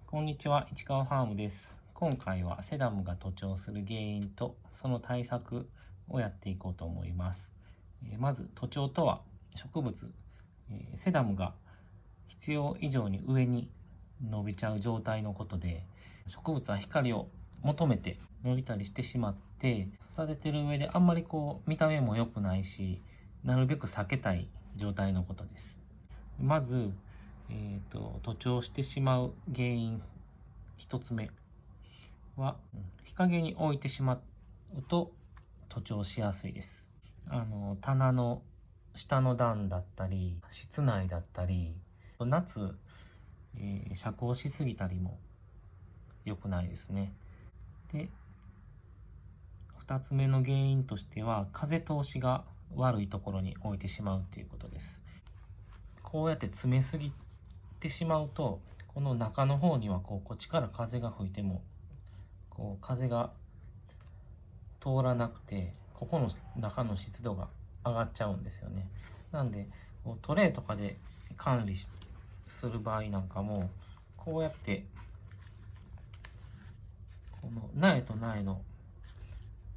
こんにちは、市川ファームです。今回はセダムが徒長する原因とその対策をやっていこうと思います。まず徒長とは植物、セダムが必要以上に上に伸びちゃう状態のことで、植物は光を求めて伸びたりしてしまって育ててる上であんまり見た目も良くないし、なるべく避けたい状態のことです。まず徒長してしまう原因1つ目は、日陰に置いてしまうと徒長しやすいです。棚の下の段だったり室内だったり、夏、遮光しすぎたりも良くないですね。で、2つ目の原因としては、風通しが悪いところに置いてしまうということです。こうやって詰めすぎてしまうと、この中の方にはこっちから風が吹いても風が通らなくて、ここの中の湿度が上がっちゃうんですよね。なんでトレイとかで管理する場合なんかも、こうやってこの苗と苗の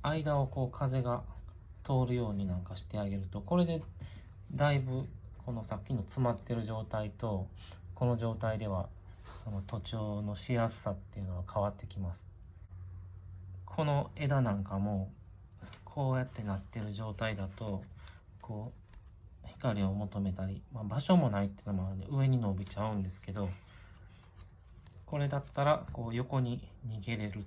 間を風が通るようになんかしてあげると、これでだいぶこのさっきの詰まってる状態とこの状態ではその徒長のしやすさっていうのは変わってきます。この枝なんかもこうやってなってる状態だと光を求めたり、場所もないっていうのもあるんで上に伸びちゃうんですけど、これだったら横に逃げれる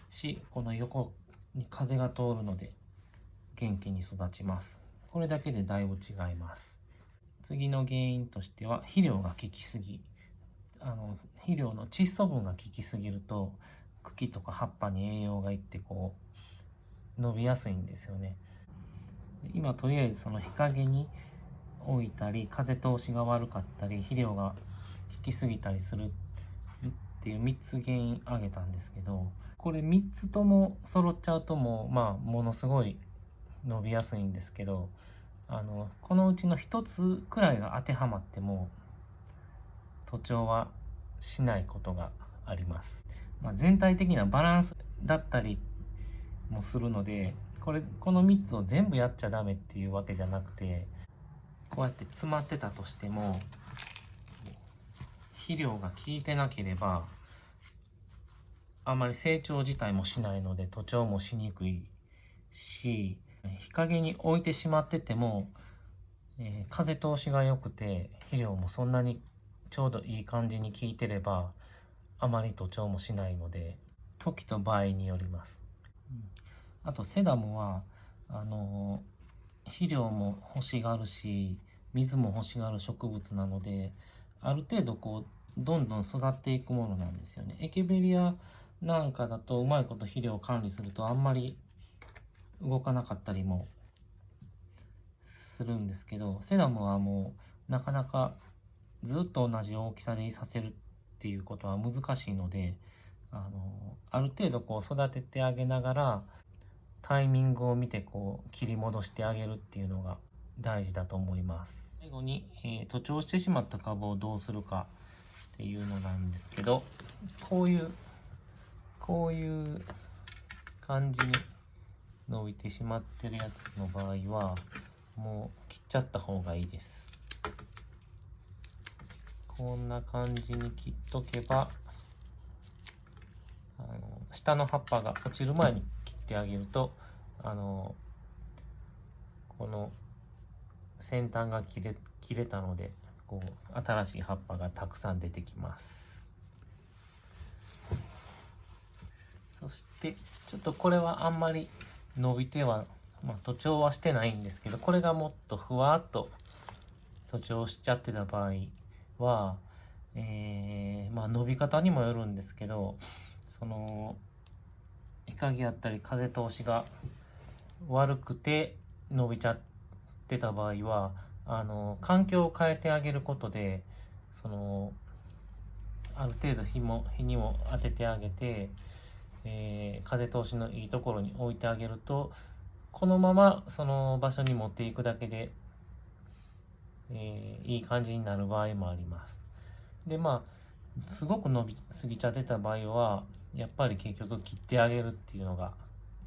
し、この横に風が通るので元気に育ちます。これだけでだいぶ違います。次の原因としては、肥料が効きすぎ。肥料の窒素分が効きすぎると茎とか葉っぱに栄養がいって伸びやすいんですよね。今とりあえずその日陰に置いたり、風通しが悪かったり、肥料が効きすぎたりするっていう3つ原因挙げたんですけど、これ3つとも揃っちゃうとものすごい伸びやすいんですけど、このうちの1つくらいが当てはまっても徒長はしないことがあります。全体的なバランスだったりもするので、この3つを全部やっちゃダメっていうわけじゃなくて、こうやって詰まってたとしても肥料が効いてなければあまり成長自体もしないので徒長もしにくいし、日陰に置いてしまってても、風通しが良くて肥料もそんなにちょうどいい感じに効いてればあまり徒長もしないので、時と場合によります。あとセダムは肥料も欲しがるし水も欲しがる植物なので、ある程度どんどん育っていくものなんですよね。エケベリアなんかだとうまいこと肥料を管理するとあんまり動かなかったりもするんですけど、セダムはもうなかなかずっと同じ大きさでいさせるっていうことは難しいので、ある程度育ててあげながらタイミングを見て切り戻してあげるっていうのが大事だと思います。最後に、徒長してしまった株をどうするかっていうのなんですけど、こういう感じに伸びてしまってるやつの場合はもう切っちゃった方がいいです。こんな感じに切っとけば下の葉っぱが落ちる前に切ってあげるとこの先端が切れたので新しい葉っぱがたくさん出てきます。そしてちょっとこれはあんまり伸びては、徒長はしてないんですけど、これがもっとふわっと徒長しちゃってた場合は、伸び方にもよるんですけど、その日陰やったり風通しが悪くて伸びちゃってた場合は環境を変えてあげることである程度日にも当ててあげて、風通しのいいところに置いてあげると、このままその場所に持っていくだけで、いい感じになる場合もあります。ですごく伸びすぎちゃってた場合はやっぱり結局切ってあげるっていうのが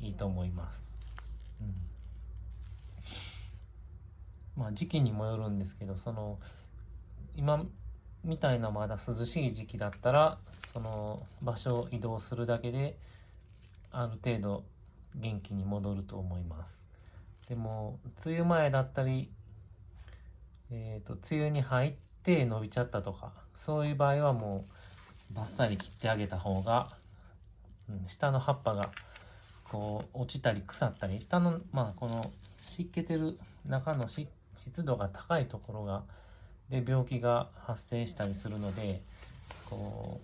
いいと思います。まあ時期にもよるんですけど、今みたいなまだ涼しい時期だったらその場所を移動するだけである程度元気に戻ると思います。でも梅雨前だったり、梅雨に入って伸びちゃったとかそういう場合はもうバッサリ切ってあげた方が、下の葉っぱがこう落ちたり腐ったり、下のこの湿気てる中の湿度が高いところで病気が発生したりするので、こ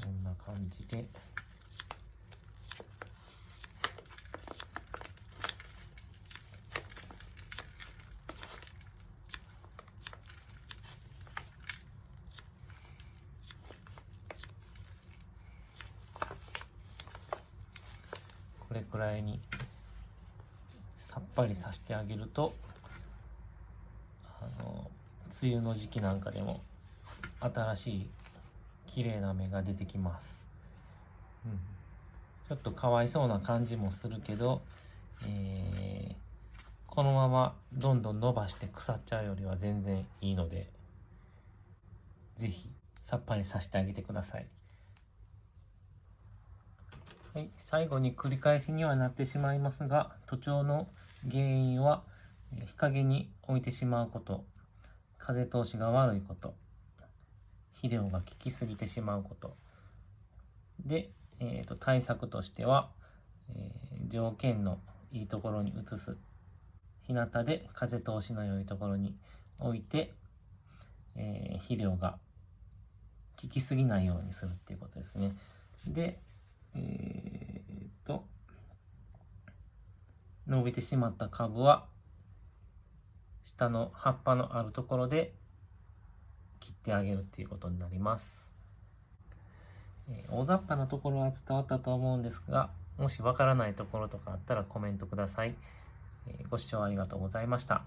んな感じでこれくらいにさっぱりさせてあげると、梅雨の時期なんかでも新しい綺麗な芽が出てきます。ちょっとかわいそうな感じもするけど、このままどんどん伸ばして腐っちゃうよりは全然いいので、ぜひさっぱりさせてあげてください。はい、最後に繰り返しにはなってしまいますが、徒長の原因は日陰に置いてしまうこと、風通しが悪いこと、肥料が効きすぎてしまうことで、対策としては、条件のいいところに移す、日向で風通しの良いところに置いて、肥料が効きすぎないようにするっていうことですね。で、伸びてしまった株は下の葉っぱのあるところで切ってあげるっていうことになります。大雑把なところは伝わったと思うんですが、もしわからないところとかあったらコメントください。ご視聴ありがとうございました。